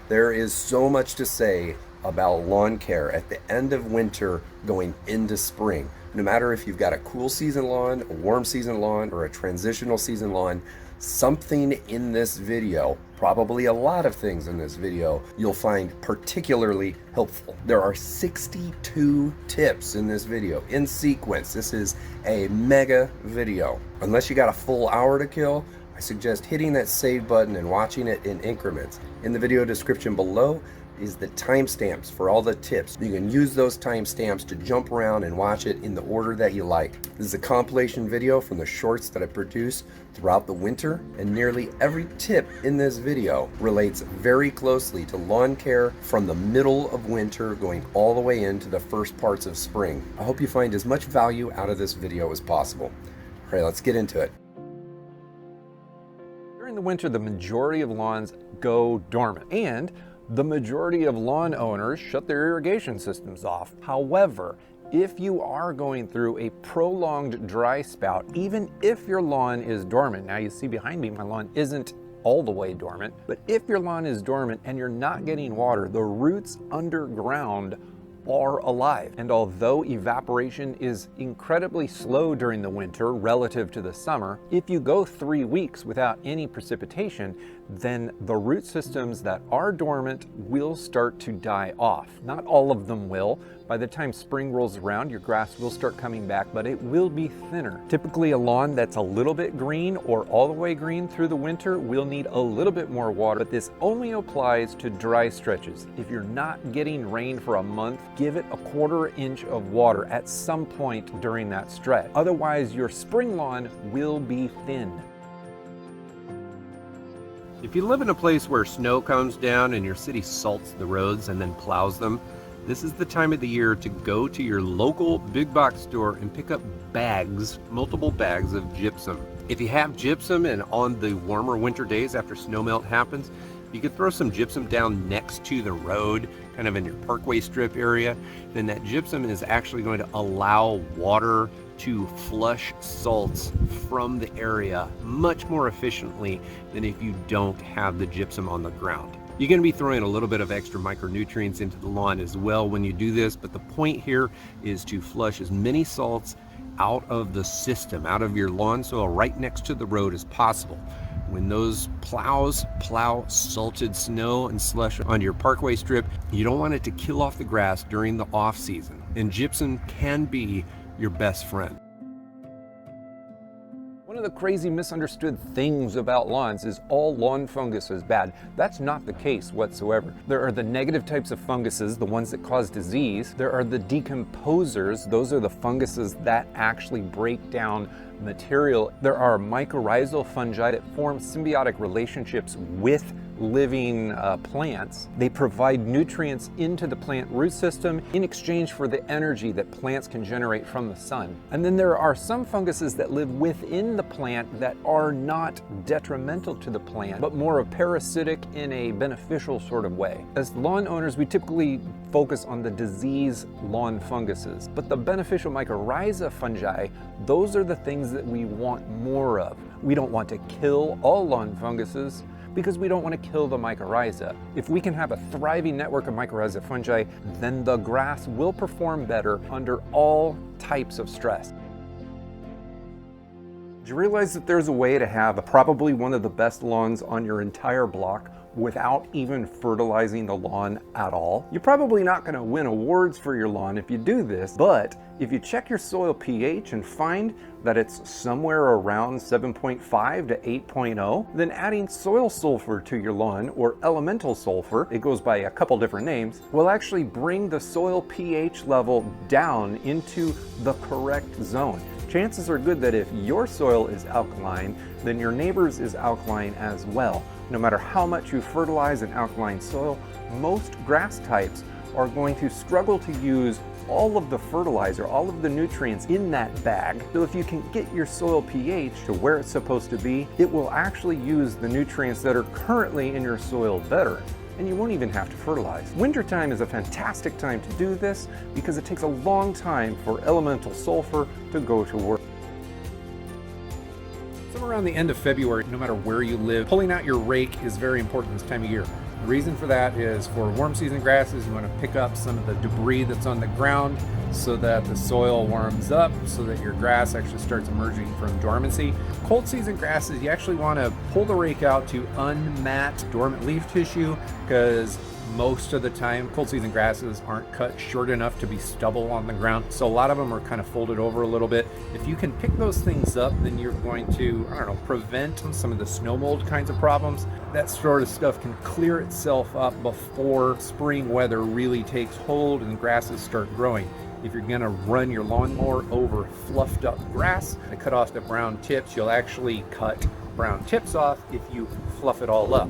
There is so much to say about lawn care at the end of winter going into spring. No matter if you've got a cool season lawn, a warm season lawn, or a transitional season lawn, something in this video, probably a lot of things in this video, you'll find particularly helpful. There are 62 tips in this video in sequence. This is a mega video. Unless you got a full hour to kill, I suggest hitting that save button and watching it in increments. In the video description below is the timestamps for all the tips. You can use those timestamps to jump around and watch it in the order that you like. This is a compilation video from the shorts that I produce throughout the winter, and nearly every tip in this video relates very closely to lawn care from the middle of winter going all the way into the first parts of spring. I hope you find as much value out of this video as possible. All right, let's get into it. During the winter, the majority of lawns go dormant, and the majority of lawn owners shut their irrigation systems off. However, if you are going through a prolonged dry spout, even if your lawn is dormant, now you see behind me, my lawn isn't all the way dormant, but if your lawn is dormant and you're not getting water, the roots underground are alive. And although evaporation is incredibly slow during the winter relative to the summer, if you go 3 weeks without any precipitation, then the root systems that are dormant will start to die off. Not all of them will. By the time spring rolls around, your grass will start coming back, but it will be thinner. Typically a lawn that's a little bit green or all the way green through the winter will need a little bit more water, but this only applies to dry stretches. If you're not getting rain for a month, give it a 1/4 inch of water at some point during that stretch. Otherwise, your spring lawn will be thin. If you live in a place where snow comes down and your city salts the roads and then plows them, this is the time of the year to go to your local big box store and pick up bags, multiple bags of gypsum. If you have gypsum and on the warmer winter days after snowmelt happens, you could throw some gypsum down next to the road, kind of in your parkway strip area, then that gypsum is actually going to allow water to flush salts from the area much more efficiently than if you don't have the gypsum on the ground. You're going to be throwing a little bit of extra micronutrients into the lawn as well when you do this, but the point here is to flush as many salts out of the system, out of your lawn soil right next to the road as possible. When those plows plow salted snow and slush on your parkway strip, you don't want it to kill off the grass during the off season, and gypsum can be your best friend. One of the crazy misunderstood things about lawns is all lawn fungus is bad. That's not the case whatsoever. There are the negative types of funguses, the ones that cause disease. There are the decomposers. Those are the funguses that actually break down material. There are mycorrhizal fungi that form symbiotic relationships with living plants. They provide nutrients into the plant root system in exchange for the energy that plants can generate from the sun. And then there are some funguses that live within the plant that are not detrimental to the plant, but more of parasitic in a beneficial sort of way. As lawn owners, we typically focus on the disease lawn funguses, but the beneficial mycorrhiza fungi, those are the things that we want more of. We don't want to kill all lawn funguses, because we don't want to kill the mycorrhiza. If we can have a thriving network of mycorrhiza fungi, then the grass will perform better under all types of stress. Did you realize that there's a way to have probably one of the best lawns on your entire block without even fertilizing the lawn at all? You're probably not going to win awards for your lawn if you do this, but if you check your soil pH and find that it's somewhere around 7.5 to 8.0, then adding soil sulfur to your lawn, or elemental sulfur, it goes by a couple different names, will actually bring the soil pH level down into the correct zone. Chances are good that if your soil is alkaline, then your neighbor's is alkaline as well. No matter how much you fertilize an alkaline soil, most grass types are going to struggle to use all of the fertilizer, all of the nutrients in that bag. So if you can get your soil pH to where it's supposed to be, it will actually use the nutrients that are currently in your soil better, and you won't even have to fertilize. Wintertime is a fantastic time to do this because it takes a long time for elemental sulfur to go to work. Somewhere around the end of February, no matter where you live, pulling out your rake is very important this time of year. The reason for that is for warm season grasses, you want to pick up some of the debris that's on the ground so that the soil warms up, so that your grass actually starts emerging from dormancy. Cold season grasses, you actually want to pull the rake out to unmat dormant leaf tissue, because most of the time cold season grasses aren't cut short enough to be stubble on the ground, so a lot of them are kind of folded over a little bit. If you can pick those things up, then you're going to, I don't know, prevent some of the snow mold kinds of problems. That sort of stuff can clear itself up before spring weather really takes hold and grasses start growing. If you're going to run your lawnmower over fluffed up grass and cut off the brown tips, you'll actually cut brown tips off if you fluff it all up.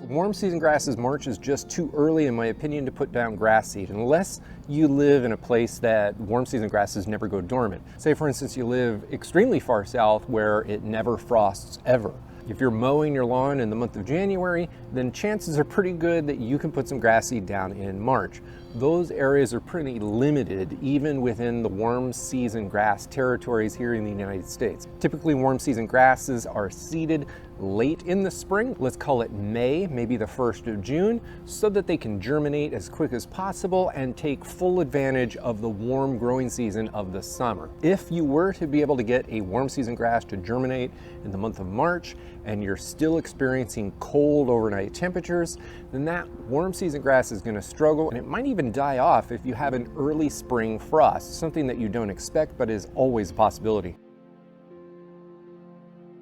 Warm season grasses, March is just too early, in my opinion, to put down grass seed, unless you live in a place that warm season grasses never go dormant. Say, for instance, you live extremely far south where it never frosts ever. If you're mowing your lawn in the month of January, then chances are pretty good that you can put some grass seed down in March. Those areas are pretty limited, even within the warm season grass territories here in the United States. Typically, warm season grasses are seeded late in the spring, let's call it May, maybe the 1st of June, so that they can germinate as quick as possible and take full advantage of the warm growing season of the summer. If you were to be able to get a warm season grass to germinate in the month of March and you're still experiencing cold overnight temperatures, then that warm season grass is going to struggle, and it might even die off if you have an early spring frost, something that you don't expect but is always a possibility.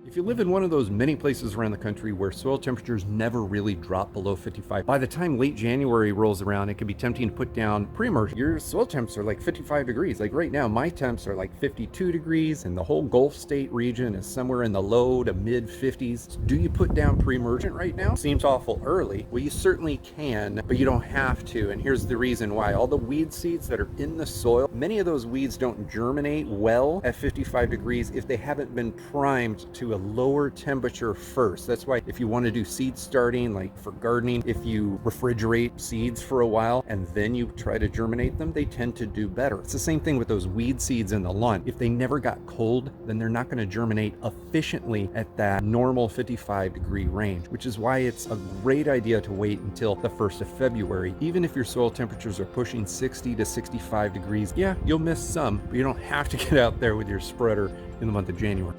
If you live in one of those many places around the country where soil temperatures never really drop below 55, by the time late January rolls around, it can be tempting to put down pre-emergent. Your soil temps are like 55 degrees. Like right now, my temps are like 52 degrees, and the whole Gulf State region is somewhere in the low to mid 50s. Do you put down pre-emergent right now? Seems awful early. Well, you certainly can, but you don't have to. And here's the reason why. All the weed seeds that are in the soil, many of those weeds don't germinate well at 55 degrees if they haven't been primed to a lower temperature first. That's why if you want to do seed starting, like for gardening, if you refrigerate seeds for a while and then you try to germinate them, they tend to do better. It's the same thing with those weed seeds in the lawn. If they never got cold, then they're not going to germinate efficiently at that normal 55 degree range, which is why it's a great idea to wait until the 1st of February. Even if your soil temperatures are pushing 60 to 65 degrees, yeah, you'll miss some, but you don't have to get out there with your spreader in the month of January.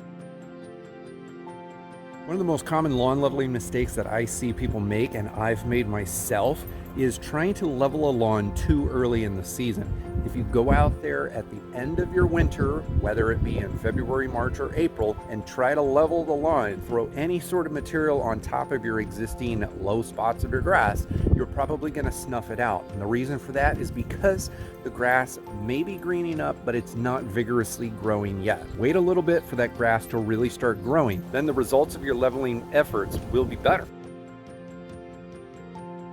One of the most common lawn leveling mistakes that I see people make, and I've made myself, is trying to level a lawn too early in the season. If you go out there at the end of your winter, whether it be in February, March, or April, and try to level the lawn, throw any sort of material on top of your existing low spots of your grass, you're probably going to snuff it out. And the reason for that is because the grass may be greening up, but it's not vigorously growing yet. Wait a little bit for that grass to really start growing. Then the results of your leveling efforts will be better.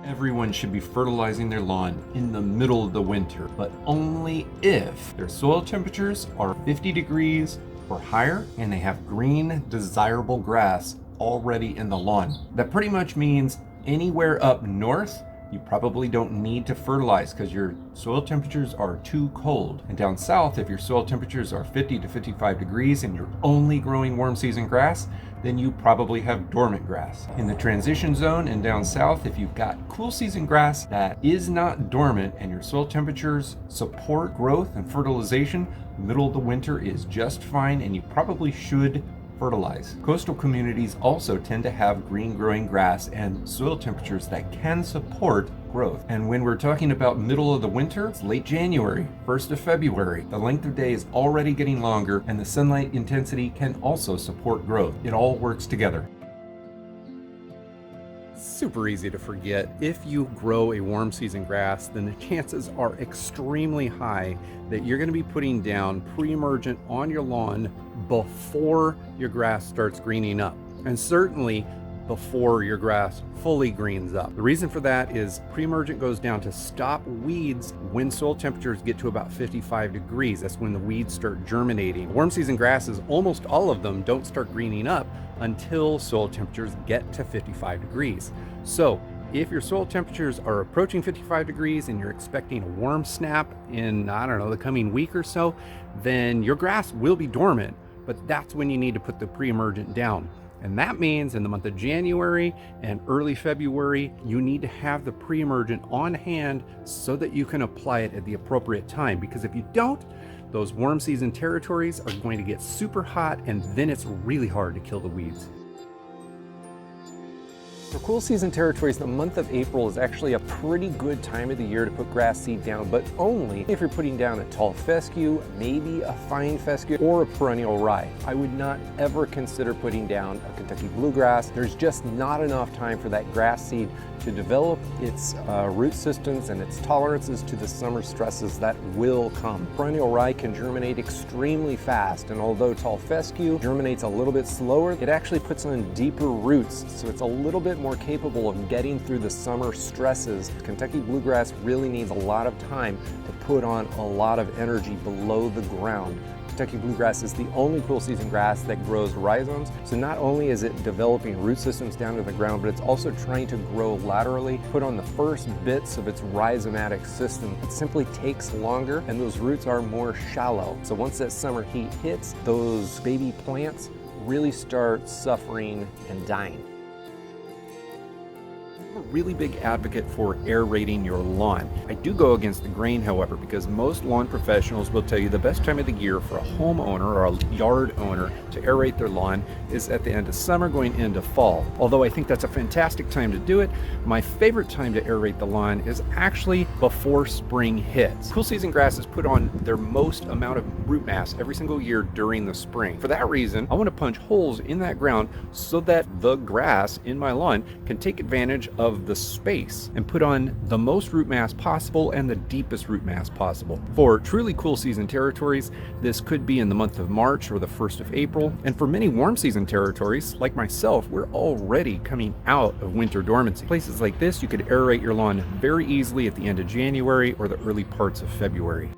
Everyone should be fertilizing their lawn in the middle of the winter, but only if their soil temperatures are 50 degrees or higher and they have green, desirable grass already in the lawn. That pretty much means anywhere up north, you probably don't need to fertilize because your soil temperatures are too cold. And down south, if your soil temperatures are 50 to 55 degrees and you're only growing warm season grass, then you probably have dormant grass. In the transition zone and down south, if you've got cool season grass that is not dormant and your soil temperatures support growth and fertilization, middle of the winter is just fine, and you probably should fertilize. Coastal communities also tend to have green growing grass and soil temperatures that can support growth. And when we're talking about middle of the winter, it's late January, 1st of February. The length of day is already getting longer, and the sunlight intensity can also support growth. It all works together. Super easy to forget. If you grow a warm season grass, then the chances are extremely high that you're going to be putting down pre-emergent on your lawn before your grass starts greening up, and certainly before your grass fully greens up. The reason for that is pre-emergent goes down to stop weeds when soil temperatures get to about 55 degrees. That's when the weeds start germinating. Warm season grasses, almost all of them, don't start greening up until soil temperatures get to 55 degrees. So if your soil temperatures are approaching 55 degrees and you're expecting a warm snap in, I don't know, the coming week or so, then your grass will be dormant, but that's when you need to put the pre-emergent down. And that means in the month of January and early February, you need to have the pre-emergent on hand so that you can apply it at the appropriate time. Because if you don't, those warm season territories are going to get super hot, and then it's really hard to kill the weeds. For cool season territories, the month of April is actually a pretty good time of the year to put grass seed down, but only if you're putting down a tall fescue, maybe a fine fescue, or a perennial rye. I would not ever consider putting down a Kentucky bluegrass. There's just not enough time for that grass seed to develop its root systems and its tolerances to the summer stresses that will come. Perennial rye can germinate extremely fast, and although tall fescue germinates a little bit slower, it actually puts on deeper roots, so it's a little bit more capable of getting through the summer stresses. Kentucky bluegrass really needs a lot of time to put on a lot of energy below the ground. Kentucky bluegrass is the only cool season grass that grows rhizomes, so not only is it developing root systems down to the ground, but it's also trying to grow laterally, put on the first bits of its rhizomatic system. It simply takes longer, and those roots are more shallow. So once that summer heat hits, those baby plants really start suffering and dying. I'm a really big advocate for aerating your lawn. I do go against the grain, however, because most lawn professionals will tell you the best time of the year for a homeowner or a yard owner to aerate their lawn is at the end of summer going into fall. Although I think that's a fantastic time to do it, my favorite time to aerate the lawn is actually before spring hits. Cool season grasses put on their most amount of root mass every single year during the spring. For that reason, I want to punch holes in that ground so that the grass in my lawn can take advantage of the space and put on the most root mass possible and the deepest root mass possible. For truly cool season territories, this could be in the month of March or the 1st of April. And for many warm season territories, like myself, we're already coming out of winter dormancy. Places like this, you could aerate your lawn very easily at the end of January or the early parts of February.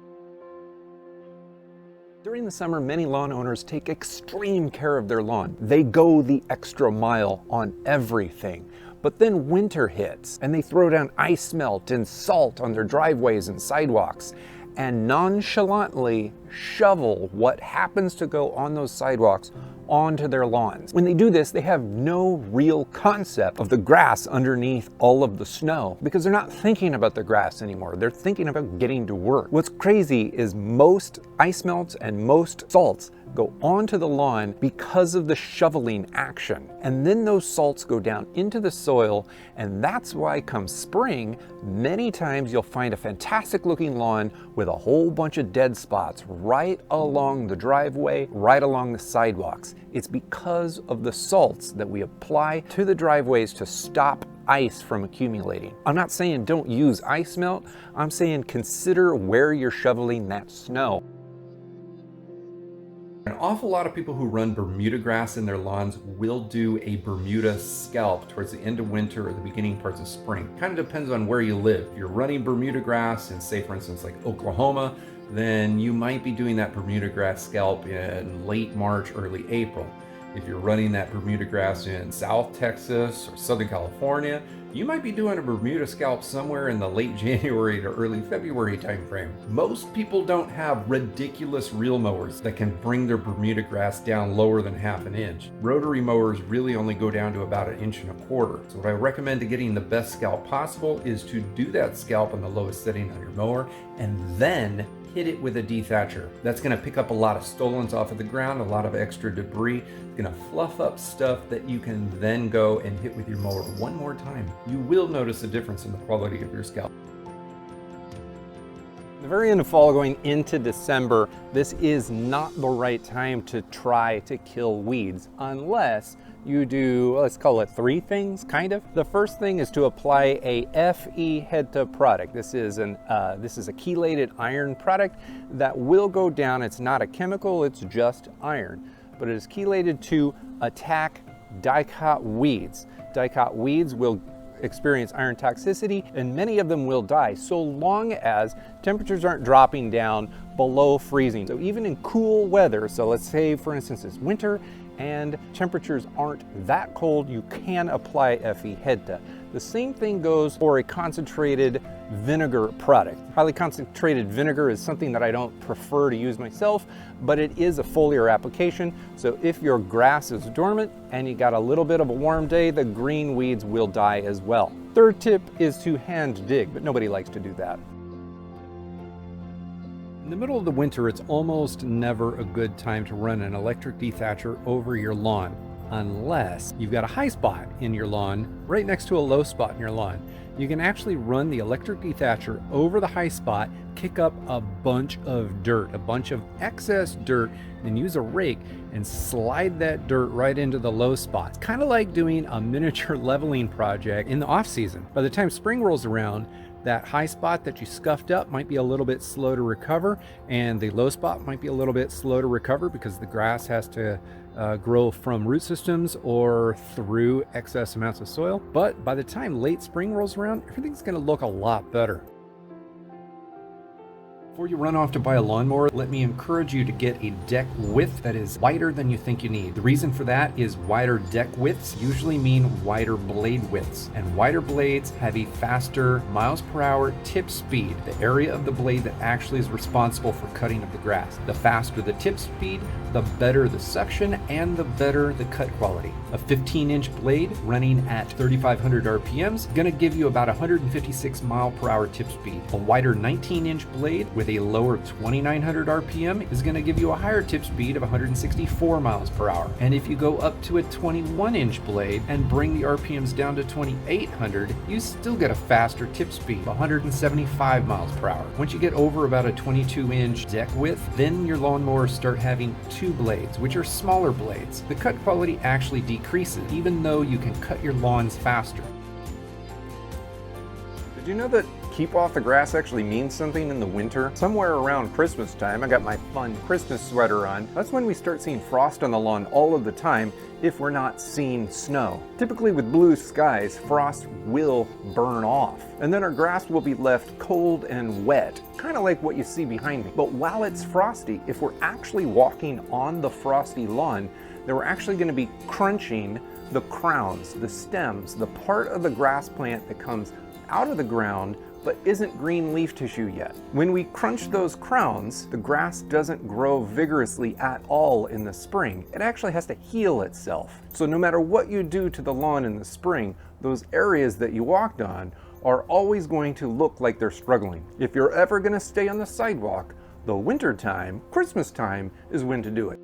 During the summer, many lawn owners take extreme care of their lawn. They go the extra mile on everything. But then winter hits, and they throw down ice melt and salt on their driveways and sidewalks, and nonchalantly shovel what happens to go on those sidewalks onto their lawns. When they do this, they have no real concept of the grass underneath all of the snow because they're not thinking about the grass anymore. They're thinking about getting to work. What's crazy is most ice melts and most salts go onto the lawn because of the shoveling action. And then those salts go down into the soil, and that's why come spring, many times you'll find a fantastic looking lawn with a whole bunch of dead spots right along the driveway, right along the sidewalks. It's because of the salts that we apply to the driveways to stop ice from accumulating. I'm not saying don't use ice melt, I'm saying consider where you're shoveling that snow. An awful lot of people who run Bermuda grass in their lawns will do a Bermuda scalp towards the end of winter or the beginning parts of spring. Kind of depends on where you live. If you're running Bermuda grass in, say, for instance, like Oklahoma, then you might be doing that Bermuda grass scalp in late March, early April. If you're running that Bermuda grass in South Texas or Southern California, you might be doing a Bermuda scalp somewhere in the late January to early February timeframe. Most people don't have ridiculous reel mowers that can bring their Bermuda grass down lower than ½ inch. Rotary mowers really only go down to about 1.25 inches. So what I recommend to getting the best scalp possible is to do that scalp on the lowest setting on your mower and then hit it with a dethatcher. That's gonna pick up a lot of stolons off of the ground, a lot of extra debris. It's gonna fluff up stuff that you can then go and hit with your mower one more time. You will notice a difference in the quality of your scalp. The very end of fall going into December, this is not the right time to try to kill weeds unless you do, let's call it 3 things, kind of. The first thing is to apply a FE Heta product. This is a chelated iron product that will go down. It's not a chemical, it's just iron, but it is chelated to attack dicot weeds. Dicot weeds will experience iron toxicity and many of them will die so long as temperatures aren't dropping down below freezing. So even in cool weather, so let's say for instance it's winter and temperatures aren't that cold, you can apply FE Heta. The same thing goes for a concentrated vinegar product. Highly concentrated vinegar is something that I don't prefer to use myself, but it is a foliar application. So if your grass is dormant and you got a little bit of a warm day, the green weeds will die as well. Third tip is to hand dig, but nobody likes to do that. In the middle of the winter, it's almost never a good time to run an electric dethatcher over your lawn, unless you've got a high spot in your lawn right next to a low spot in your lawn. You can actually run the electric dethatcher over the high spot, kick up a bunch of dirt, a bunch of excess dirt, and use a rake and slide that dirt right into the low spots. Kind of like doing a miniature leveling project in the off season. By the time spring rolls around, that high spot that you scuffed up might be a little bit slow to recover, and the low spot might be a little bit slow to recover because the grass has to grow from root systems or through excess amounts of soil. But by the time late spring rolls around, everything's going to look a lot better. Before you run off to buy a lawnmower, let me encourage you to get a deck width that is wider than you think you need. The reason for that is wider deck widths usually mean wider blade widths, and wider blades have a faster miles per hour tip speed, the area of the blade that actually is responsible for cutting of the grass. The faster the tip speed, the better the suction and the better the cut quality. A 15-inch blade running at 3,500 RPMs is going to give you about 156 mile per hour tip speed. A wider 19-inch blade with a lower 2,900 RPM is going to give you a higher tip speed of 164 miles per hour. And if you go up to a 21-inch blade and bring the RPMs down to 2,800, you still get a faster tip speed of 175 miles per hour. Once you get over about a 22-inch deck width, then your lawnmowers start having two blades, which are smaller blades. The cut quality actually decreases, even though you can cut your lawns faster. Did you know that keep off the grass actually means something in the winter? Somewhere around Christmas time, I got my fun Christmas sweater on. That's when we start seeing frost on the lawn all of the time if we're not seeing snow. Typically with blue skies, frost will burn off, and then our grass will be left cold and wet, kind of like what you see behind me. But while it's frosty, if we're actually walking on the frosty lawn, then we're actually going to be crunching the crowns, the stems, the part of the grass plant that comes out of the ground but isn't green leaf tissue yet. When we crunch those crowns, the grass doesn't grow vigorously at all in the spring. It actually has to heal itself. So no matter what you do to the lawn in the spring, those areas that you walked on are always going to look like they're struggling. If you're ever going to stay on the sidewalk, the winter time, Christmas time, is when to do it.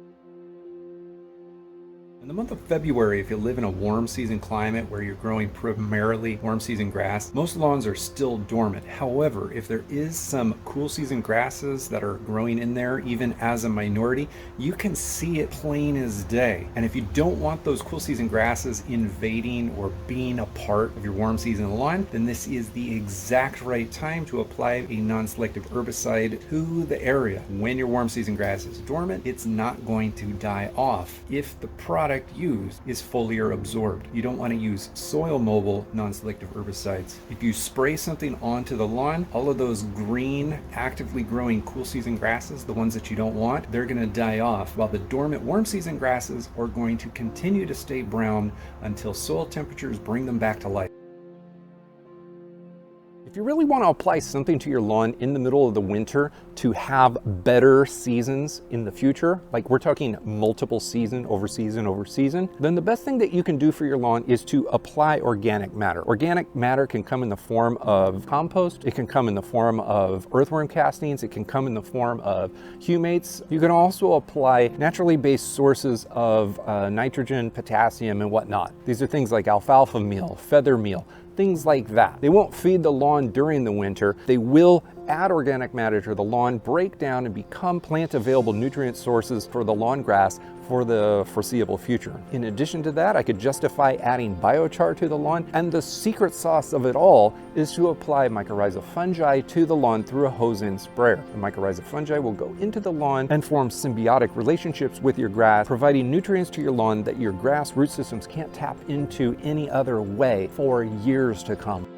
In the month of February, if you live in a warm season climate where you're growing primarily warm season grass, most lawns are still dormant. However, if there is some cool season grasses that are growing in there, even as a minority, you can see it plain as day. And if you don't want those cool season grasses invading or being a part of your warm season lawn, then this is the exact right time to apply a non-selective herbicide to the area. When your warm season grass is dormant, it's not going to die off if the product used is foliar absorbed. You don't want to use soil mobile non-selective herbicides. If you spray something onto the lawn, all of those green actively growing cool season grasses, the ones that you don't want, they're going to die off, while the dormant warm season grasses are going to continue to stay brown until soil temperatures bring them back to life. If you really want to apply something to your lawn in the middle of the winter to have better seasons in the future, like we're talking multiple season over season over season, then the best thing that you can do for your lawn is to apply organic matter. Organic matter can come in the form of compost, it can come in the form of earthworm castings, it can come in the form of humates. You can also apply naturally based sources of nitrogen, potassium, and whatnot. These are things like alfalfa meal, feather meal, things like that. They won't feed the lawn during the winter. They will add organic matter to the lawn, break down, and become plant available nutrient sources for the lawn grass for the foreseeable future. In addition to that, I could justify adding biochar to the lawn, and the secret sauce of it all is to apply mycorrhizal fungi to the lawn through a hose-in sprayer. The mycorrhizal fungi will go into the lawn and form symbiotic relationships with your grass, providing nutrients to your lawn that your grass root systems can't tap into any other way for years to come.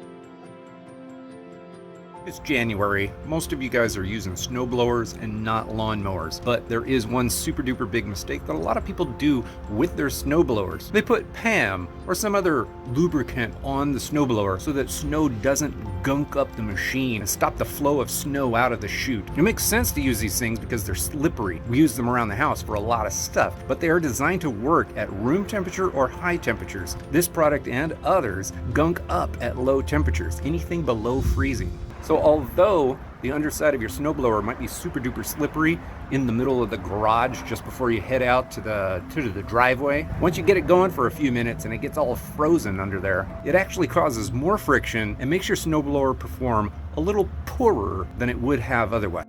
It's January. Most of you guys are using snowblowers and not lawnmowers, but there is one super duper big mistake that a lot of people do with their snowblowers. They put PAM or some other lubricant on the snowblower so that snow doesn't gunk up the machine and stop the flow of snow out of the chute. It makes sense to use these things because they're slippery. We use them around the house for a lot of stuff, but they are designed to work at room temperature or high temperatures. This product and others gunk up at low temperatures, anything below freezing. So although the underside of your snowblower might be super duper slippery in the middle of the garage just before you head out to the driveway, once you get it going for a few minutes and it gets all frozen under there, it actually causes more friction and makes your snowblower perform a little poorer than it would have otherwise.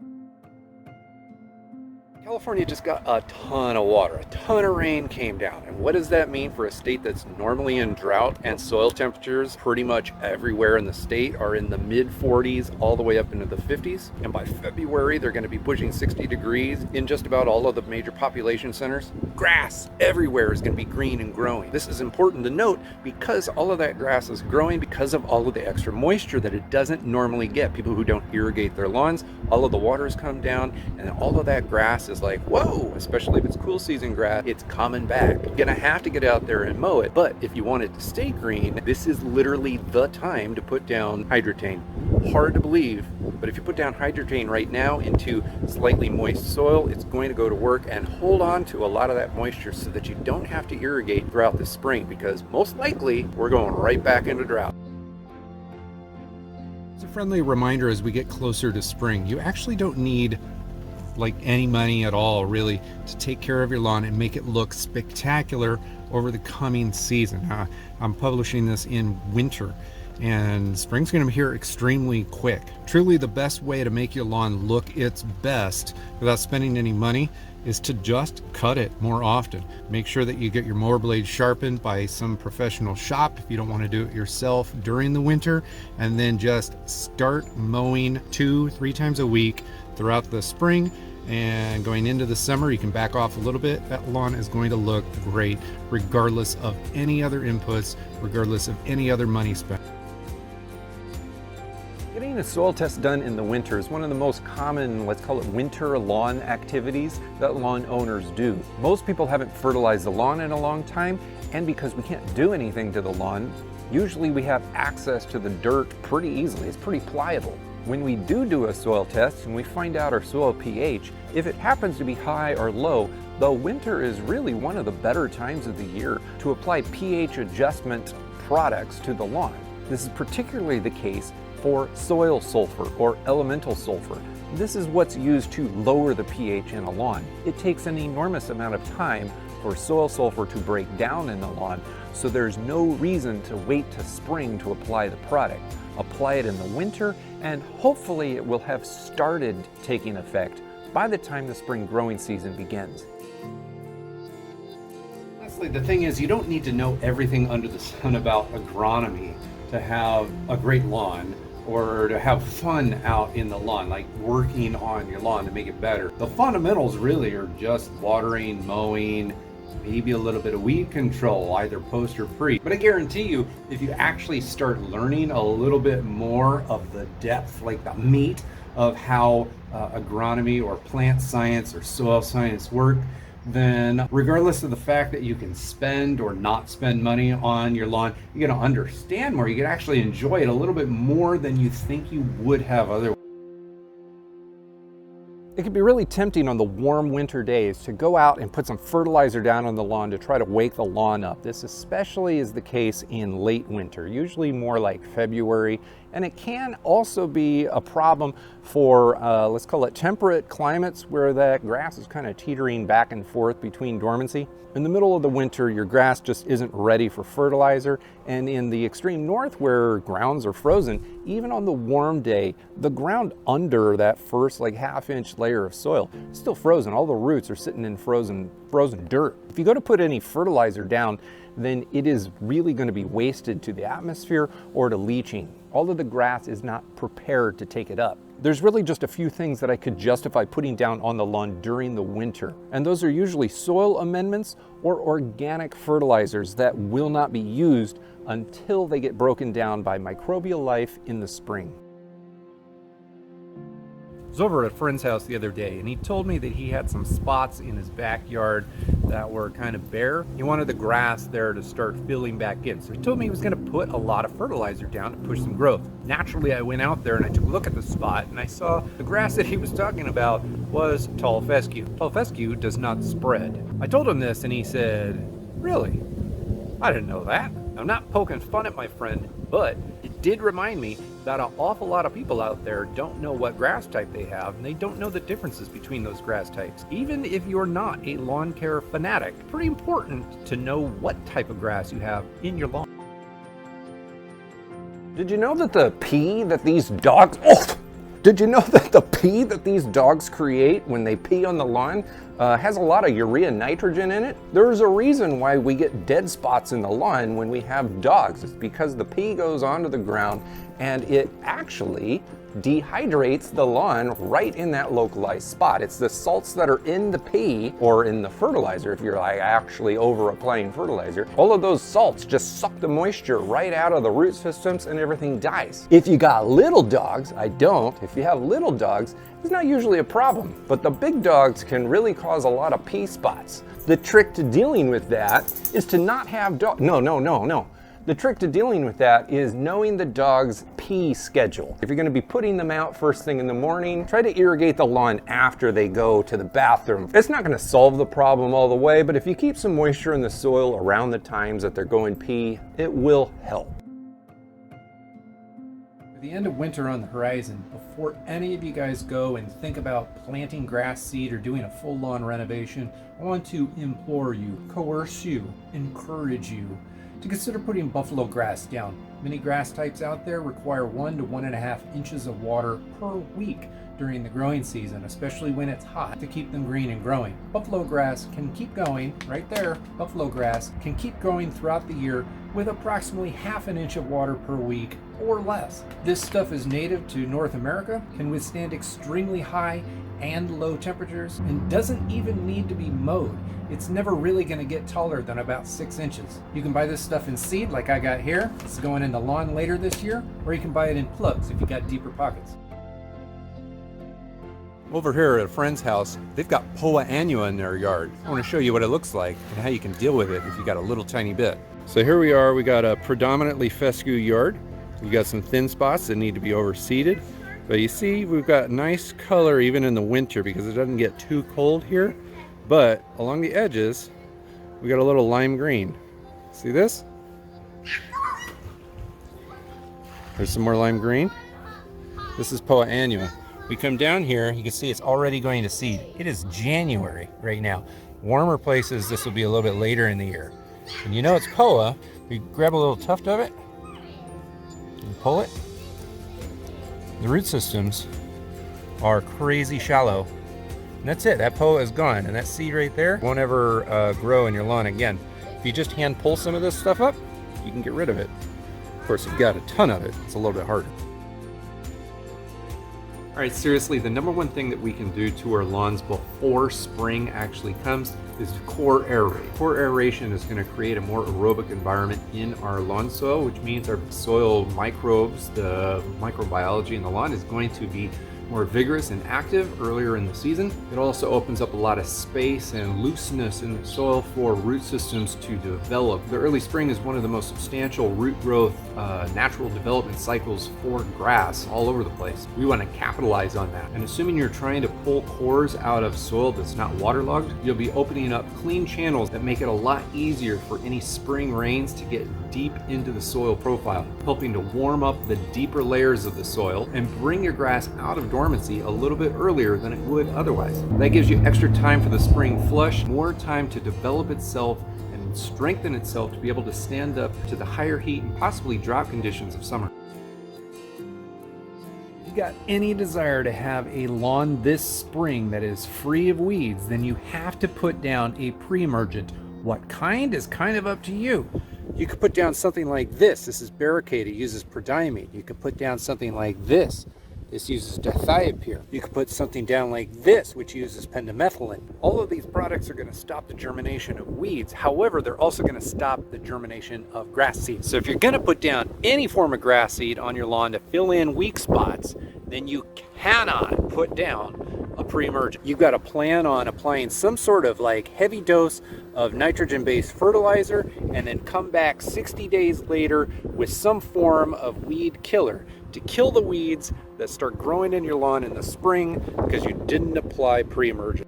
California just got a ton of water, a ton of rain came down. And what does that mean for a state that's normally in drought? And soil temperatures pretty much everywhere in the state are in the mid 40s all the way up into the 50s. And by February, they're going to be pushing 60 degrees in just about all of the major population centers. Grass everywhere is going to be green and growing. This is important to note because all of that grass is growing because of all of the extra moisture that it doesn't normally get. People who don't irrigate their lawns, all of the water has come down and all of that grass is like, whoa, especially if it's cool season grass, it's coming back. You're gonna have to get out there and mow it, but if you want it to stay green, this is literally the time to put down Hydrotain. Hard to believe, but if you put down Hydrotain right now into slightly moist soil, it's going to go to work and hold on to a lot of that moisture so that you don't have to irrigate throughout the spring, because most likely we're going right back into drought. It's a friendly reminder as we get closer to spring, you actually don't need like any money at all really to take care of your lawn and make it look spectacular over the coming season. I'm publishing this in winter and spring's going to be here extremely quick. Truly the best way to make your lawn look its best without spending any money is to just cut it more often. Make sure that you get your mower blade sharpened by some professional shop if you don't want to do it yourself during the winter, and then just start mowing 2-3 times a week throughout the spring. And going into the summer, you can back off a little bit. That lawn is going to look great regardless of any other inputs, regardless of any other money spent. Getting a soil test done in the winter is one of the most common, let's call it winter lawn activities that lawn owners do. Most people haven't fertilized the lawn in a long time, and because we can't do anything to the lawn, usually we have access to the dirt pretty easily. It's pretty pliable. When we do a soil test and we find out our soil pH, if it happens to be high or low, the winter is really one of the better times of the year to apply pH adjustment products to the lawn. This is particularly the case for soil sulfur or elemental sulfur. This is what's used to lower the pH in a lawn. It takes an enormous amount of time for soil sulfur to break down in the lawn, so there's no reason to wait to spring to apply the product. Apply it in the winter, and hopefully it will have started taking effect by the time the spring growing season begins. Honestly, the thing is, you don't need to know everything under the sun about agronomy to have a great lawn or to have fun out in the lawn, like working on your lawn to make it better. The fundamentals really are just watering, mowing, maybe a little bit of weed control, either post or pre. But I guarantee you, if you actually start learning a little bit more of the depth, like the meat of how agronomy or plant science or soil science work, then regardless of the fact that you can spend or not spend money on your lawn, you're going to understand more. You can actually enjoy it a little bit more than you think you would have otherwise. It can be really tempting on the warm winter days to go out and put some fertilizer down on the lawn to try to wake the lawn up. This especially is the case in late winter, usually more like February, and it can also be a problem for, let's call it temperate climates where that grass is kind of teetering back and forth between dormancy. In the middle of the winter, your grass just isn't ready for fertilizer, and in the extreme north where grounds are frozen, even on the warm day, the ground under that first like half-inch layer of soil is still frozen. All the roots are sitting in frozen dirt. If you go to put any fertilizer down, then it is really going to be wasted to the atmosphere or to leaching. All of the grass is not prepared to take it up. There's really just a few things that I could justify putting down on the lawn during the winter, and those are usually soil amendments or organic fertilizers that will not be used until they get broken down by microbial life in the spring. was over at a friend's house the other day, and he told me that he had some spots in his backyard that were kind of bare. He wanted the grass there to start filling back in. So he told me he was going to put a lot of fertilizer down to push some growth. Naturally, I went out there and I took a look at the spot, and I saw the grass that he was talking about was tall fescue. Tall fescue does not spread. I told him this, and he said, "Really? I didn't know that." I'm not poking fun at my friend, but it did remind me that an awful lot of people out there don't know what grass type they have, and they don't know the differences between those grass types. Even if you're not a lawn care fanatic, pretty important to know what type of grass you have in your lawn. Did you know that the pee that these dogs... Oh! Did you know that the pee that these dogs create when they pee on the lawn has a lot of urea nitrogen in it? There's a reason why we get dead spots in the lawn when we have dogs. It's because the pee goes onto the ground and it actually dehydrates the lawn right in that localized spot. It's the salts that are in the pee or in the fertilizer, if you're like actually over applying fertilizer. All of those salts just suck the moisture right out of the root systems and everything dies. If you got little dogs, I don't, if you have little dogs, it's not usually a problem, but the big dogs can really cause a lot of pee spots. The trick to dealing with that is to not have dogs. No. The trick to dealing with that is knowing the dog's pee schedule. If you're gonna be putting them out first thing in the morning, try to irrigate the lawn after they go to the bathroom. It's not gonna solve the problem all the way, but if you keep some moisture in the soil around the times that they're going pee, it will help. With the end of winter on the horizon, before any of you guys go and think about planting grass seed or doing a full lawn renovation, I want to implore you, coerce you, encourage you to consider putting buffalo grass down. Many grass types out there require 1 to 1.5 inches of water per week during the growing season, especially when it's hot, to keep them green and growing. Buffalo grass can keep going, right there, buffalo grass can keep growing throughout the year with approximately 1/2 inch of water per week or less. This stuff is native to North America, can withstand extremely high and low temperatures, and doesn't even need to be mowed. It's never really going to get taller than about 6 inches. You can buy this stuff in seed like I got here. It's going in the lawn later this year, or you can buy it in plugs if you got deeper pockets. Over here at a friend's house, they've got Poa annua in their yard. I want to show you what it looks like and how you can deal with it if you got a little tiny bit. So here we are, we got a predominantly fescue yard. We got some thin spots that need to be overseeded. But you see, we've got nice color even in the winter because it doesn't get too cold here. But along the edges, we got a little lime green. See this? There's some more lime green. This is Poa annua. We come down here, you can see it's already going to seed. It is January right now. Warmer places, this will be a little bit later in the year. And you know it's Poa, you grab a little tuft of it, and pull it. The root systems are crazy shallow. And that's it, that Poa is gone, and that seed right there won't ever grow in your lawn again. If you just hand pull some of this stuff up, you can get rid of it. Of course, if you've got a ton of it, it's a little bit harder. All right, seriously, the number one thing that we can do to our lawns before spring actually comes is to core aerate. Core aeration is going to create a more aerobic environment in our lawn soil, which means our soil microbes, the microbiology in the lawn, is going to be more vigorous and active earlier in the season. It also opens up a lot of space and looseness in the soil for root systems to develop. The early spring is one of the most substantial root growth, natural development cycles for grass all over the place. We want to capitalize on that. And assuming you're trying to pull cores out of soil that's not waterlogged, you'll be opening up clean channels that make it a lot easier for any spring rains to get deep into the soil profile, helping to warm up the deeper layers of the soil and bring your grass out of dormancy a little bit earlier than it would otherwise. That gives you extra time for the spring flush, more time to develop itself and strengthen itself to be able to stand up to the higher heat and possibly drought conditions of summer. If you got any desire to have a lawn this spring that is free of weeds, then you have to put down a pre-emergent. What kind is kind of up to you. You could put down something like this. This is barricade. It uses prodiamine. You could put down something like this. This uses dithiopyr. You could put something down like this, which uses pendimethalin. All of these products are going to stop the germination of weeds. However, they're also going to stop the germination of grass seeds. So if you're going to put down any form of grass seed on your lawn to fill in weak spots, then you cannot put down a pre-emergent. You've got to plan on applying some sort of like heavy dose of nitrogen-based fertilizer and then come back 60 days later with some form of weed killer to kill the weeds that start growing in your lawn in the spring because you didn't apply pre-emergent.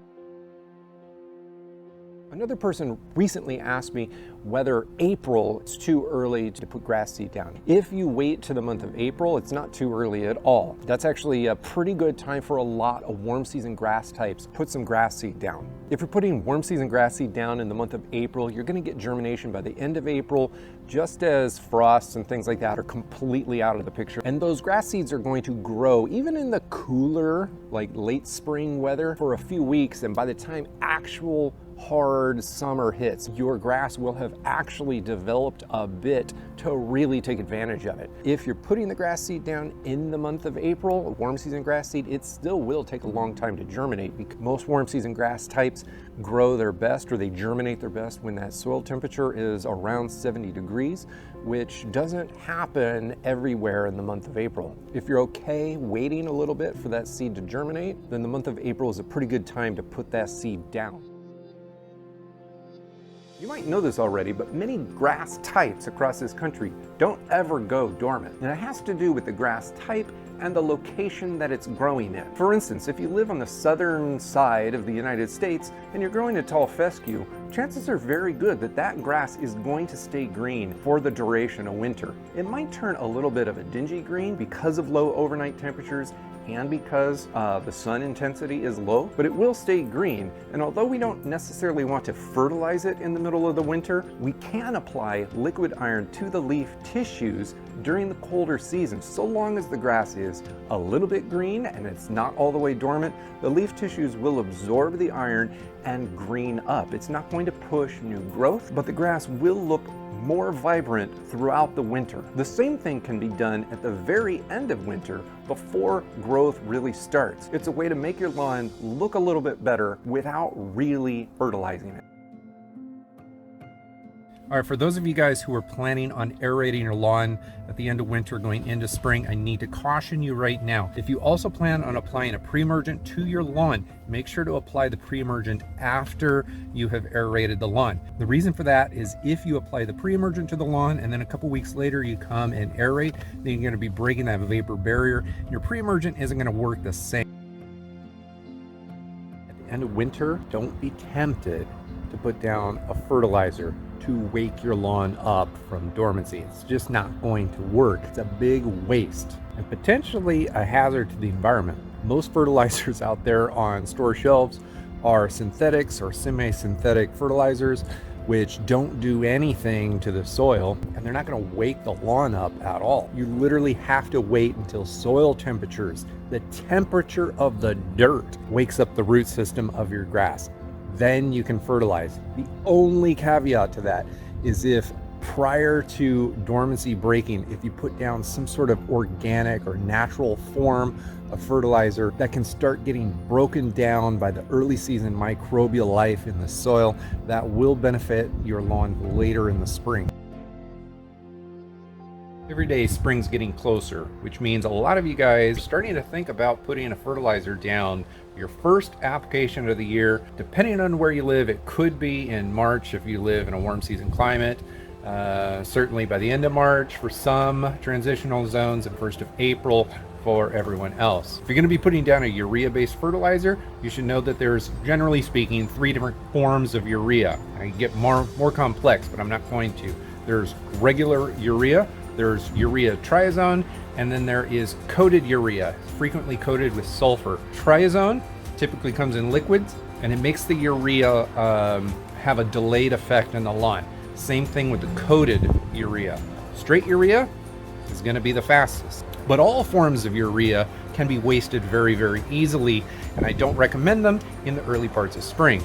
Another person recently asked me whether April it's too early to put grass seed down. If you wait to the month of April, it's not too early at all. That's actually a pretty good time for a lot of warm season grass types. Put some grass seed down. If you're putting warm season grass seed down in the month of April, you're going to get germination by the end of April, just as frosts and things like that are completely out of the picture. And those grass seeds are going to grow even in the cooler, like late spring weather for a few weeks, and by the time actual hard summer hits, your grass will have actually developed a bit to really take advantage of it. If you're putting the grass seed down in the month of April, warm season grass seed, it still will take a long time to germinate because most warm season grass types grow their best, or they germinate their best, when that soil temperature is around 70 degrees, which doesn't happen everywhere in the month of April. If you're okay waiting a little bit for that seed to germinate, then the month of April is a pretty good time to put that seed down. You might know this already, but many grass types across this country don't ever go dormant. And it has to do with the grass type and the location that it's growing in. For instance, if you live on the southern side of the United States and you're growing a tall fescue, chances are very good that that grass is going to stay green for the duration of winter. It might turn a little bit of a dingy green because of low overnight temperatures and because the sun intensity is low, but it will stay green. And although we don't necessarily want to fertilize it in the middle of the winter, we can apply liquid iron to the leaf tissues during the colder season. So long as the grass is a little bit green and it's not all the way dormant, the leaf tissues will absorb the iron and green up. It's not going to push new growth, but the grass will look more vibrant throughout the winter. The same thing can be done at the very end of winter before growth really starts. It's a way to make your lawn look a little bit better without really fertilizing it. All right, for those of you guys who are planning on aerating your lawn at the end of winter going into spring, I need to caution you right now. If you also plan on applying a pre-emergent to your lawn, make sure to apply the pre-emergent after you have aerated the lawn. The reason for that is if you apply the pre-emergent to the lawn and then a couple weeks later you come and aerate, then you're going to be breaking that vapor barrier. Your pre-emergent isn't going to work the same. At the end of winter, don't be tempted to put down a fertilizer to wake your lawn up from dormancy. It's just not going to work. It's a big waste and potentially a hazard to the environment. Most fertilizers out there on store shelves are synthetics or semi-synthetic fertilizers, which don't do anything to the soil, and they're not going to wake the lawn up at all. You literally have to wait until soil temperatures, the temperature of the dirt, wakes up the root system of your grass. Then you can fertilize. The only caveat to that is if prior to dormancy breaking, if you put down some sort of organic or natural form of fertilizer that can start getting broken down by the early season microbial life in the soil, that will benefit your lawn later in the spring. Every day spring's getting closer, which means a lot of you guys are starting to think about putting a fertilizer down your first application of the year. Depending on where you live, it could be in March if you live in a warm season climate. Certainly by the end of March for some transitional zones, and 1st of April for everyone else. If you're going to be putting down a urea-based fertilizer, you should know that there's, generally speaking, 3 different forms of urea. I get more complex, but I'm not going to. There's regular urea, there's urea triazone, and then there is coated urea, frequently coated with sulfur. Triazone typically comes in liquids, and it makes the urea have a delayed effect on the lawn. Same thing with the coated urea. Straight urea is going to be the fastest. But all forms of urea can be wasted very, very easily, and I don't recommend them in the early parts of spring.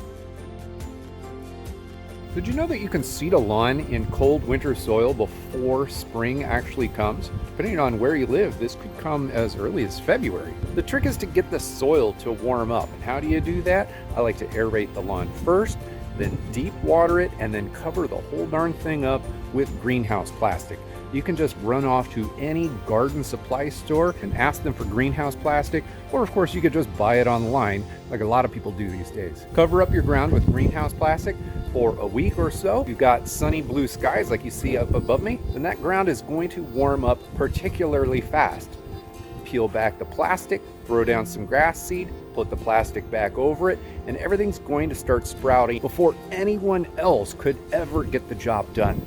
Did you know that you can seed a lawn in cold winter soil before spring actually comes? Depending on where you live, this could come as early as February. The trick is to get the soil to warm up. And how do you do that? I like to aerate the lawn first, then deep water it, and then cover the whole darn thing up with greenhouse plastic. you can just run off to any garden supply store and ask them for greenhouse plastic, or of course you could just buy it online like a lot of people do these days. Cover up your ground with greenhouse plastic for a week or so. You've got sunny blue skies like you see up above me, then that ground is going to warm up particularly fast. Peel back the plastic, throw down some grass seed, put the plastic back over it, and everything's going to start sprouting before anyone else could ever get the job done.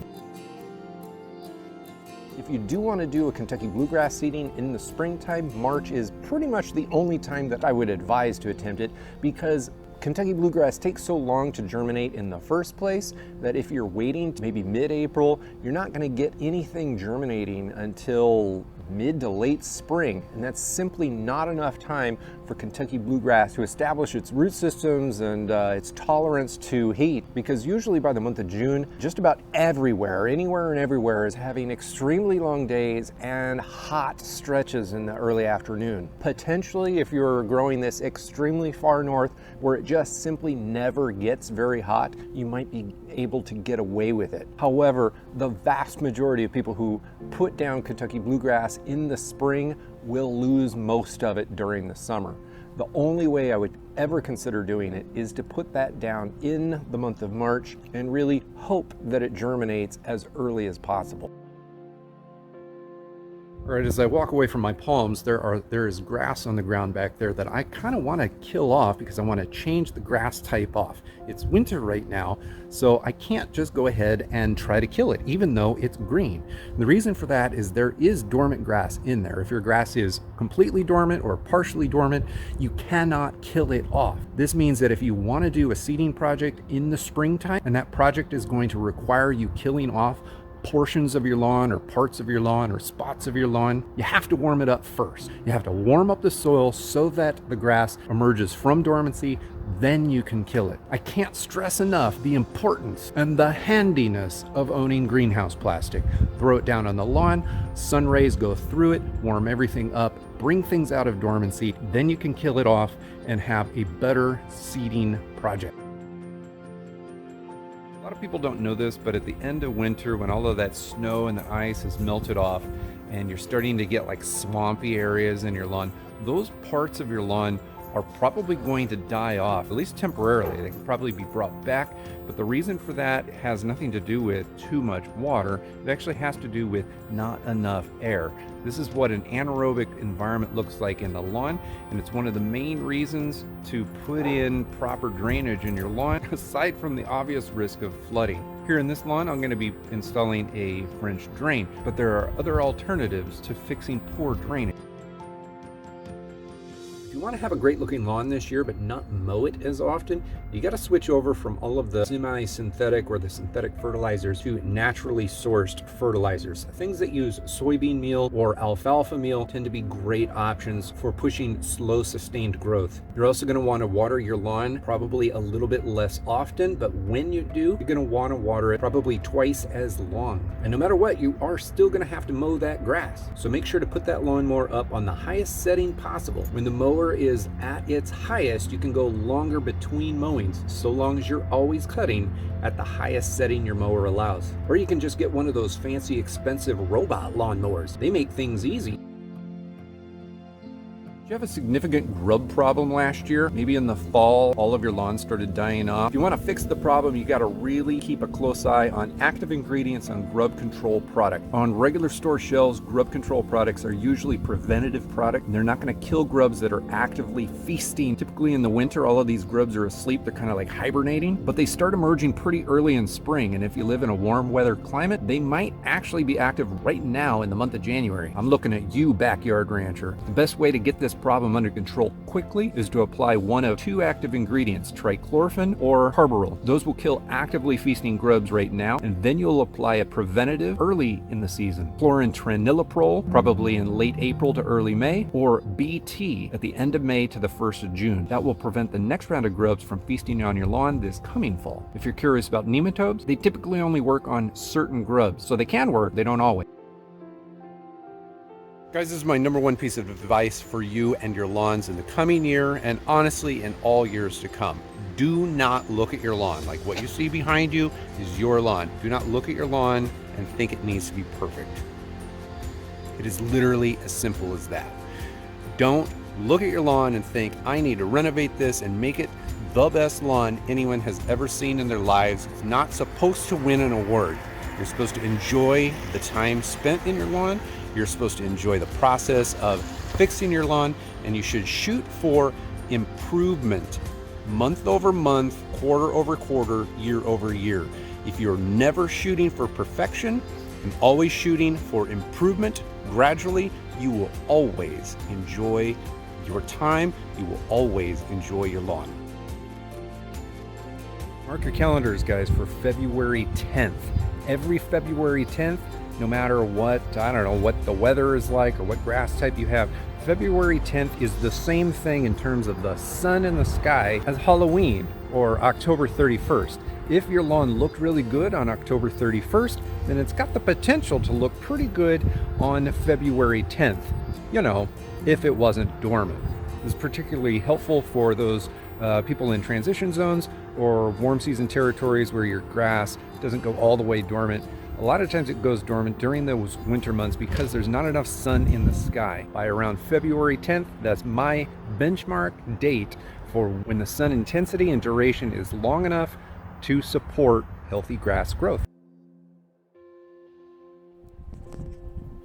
If you do want to do a Kentucky bluegrass seeding in the springtime, March is pretty much the only time that I would advise to attempt it, because Kentucky bluegrass takes so long to germinate in the first place that if you're waiting to maybe mid-April, you're not going to get anything germinating until mid to late spring, and that's simply not enough time for Kentucky bluegrass to establish its root systems and its tolerance to heat, because usually by the month of June, just about everywhere, anywhere and everywhere, is having extremely long days and hot stretches in the early afternoon. Potentially, if you're growing this extremely far north where it just simply never gets very hot, you might be able to get away with it. However, the vast majority of people who put down Kentucky bluegrass in the spring will lose most of it during the summer. The only way I would ever consider doing it is to put that down in the month of March and really hope that it germinates as early as possible. All right, as I walk away from my palms, there is grass on the ground back there that I kind of want to kill off because I want to change the grass type off. It's winter right now, so I can't just go ahead and try to kill it, even though it's green. And the reason for that is there is dormant grass in there. If your grass is completely dormant or partially dormant, you cannot kill it off. This means that if you want to do a seeding project in the springtime, and that project is going to require you killing off portions of your lawn or parts of your lawn or spots of your lawn, you have to warm it up first. You have to warm up the soil so that the grass emerges from dormancy, then you can kill it. I can't stress enough the importance and the handiness of owning greenhouse plastic. Throw it down on the lawn, sun rays go through it, warm everything up, bring things out of dormancy, then you can kill it off and have a better seeding project. A lot of people don't know this, but at the end of winter, when all of that snow and the ice has melted off and you're starting to get like swampy areas in your lawn, those parts of your lawn are probably going to die off, at least temporarily. They can probably be brought back, but the reason for that has nothing to do with too much water. It actually has to do with not enough air. This is what an anaerobic environment looks like in the lawn, and it's one of the main reasons to put in proper drainage in your lawn, aside from the obvious risk of flooding. Here in this lawn, I'm going to be installing a French drain, but there are other alternatives to fixing poor drainage. If you want to have a great looking lawn this year but not mow it as often, you got to switch over from all of the semi-synthetic or the synthetic fertilizers to naturally sourced fertilizers. Things that use soybean meal or alfalfa meal tend to be great options for pushing slow sustained growth. You're also going to want to water your lawn probably a little bit less often, but when you do, you're going to want to water it probably twice as long. And no matter what, you are still going to have to mow that grass. So make sure to put that lawnmower up on the highest setting possible. When the mower is at its highest, you can go longer between mowings, so long as you're always cutting at the highest setting your mower allows. Or you can just get one of those fancy expensive robot lawnmowers. They make things easy. Did you have a significant grub problem last year? Maybe in the fall, all of your lawns started dying off. If you want to fix the problem, you got to really keep a close eye on active ingredients on grub control product. On regular store shelves, grub control products are usually preventative product, and they're not going to kill grubs that are actively feasting. Typically in the winter, all of these grubs are asleep. They're kind of like hibernating, but they start emerging pretty early in spring. And if you live in a warm weather climate, they might actually be active right now in the month of January. I'm looking at you, backyard rancher. The best way to get this problem under control quickly is to apply one of two active ingredients, trichlorphan or carbaryl. Those will kill actively feasting grubs right now, and then you'll apply a preventative early in the season. Chlorantraniliprole, probably in late April to early May, or BT at the end of May to the 1st of June. That will prevent the next round of grubs from feasting on your lawn this coming fall. If you're curious about nematodes, they typically only work on certain grubs, so they can work, they don't always. Guys, this is my number one piece of advice for you and your lawns in the coming year, and honestly in all years to come. Do not look at your lawn. Like what you see behind you is your lawn. Do not look at your lawn and think it needs to be perfect. It is literally as simple as that. Don't look at your lawn and think, I need to renovate this and make it the best lawn anyone has ever seen in their lives. It's not supposed to win an award. You're supposed to enjoy the time spent in your lawn. You're supposed to enjoy the process of fixing your lawn, and you should shoot for improvement month over month, quarter over quarter, year over year. If you're never shooting for perfection and always shooting for improvement gradually, you will always enjoy your time. You will always enjoy your lawn. Mark your calendars, guys, for February 10th. Every February 10th, no matter what, I don't know, what the weather is like or what grass type you have, February 10th is the same thing in terms of the sun in the sky as Halloween or October 31st. If your lawn looked really good on October 31st, then it's got the potential to look pretty good on February 10th. You know, if it wasn't dormant. This is particularly helpful for those people in transition zones or warm season territories where your grass doesn't go all the way dormant. A lot of times it goes dormant during those winter months because there's not enough sun in the sky. By around February 10th, that's my benchmark date for when the sun intensity and duration is long enough to support healthy grass growth.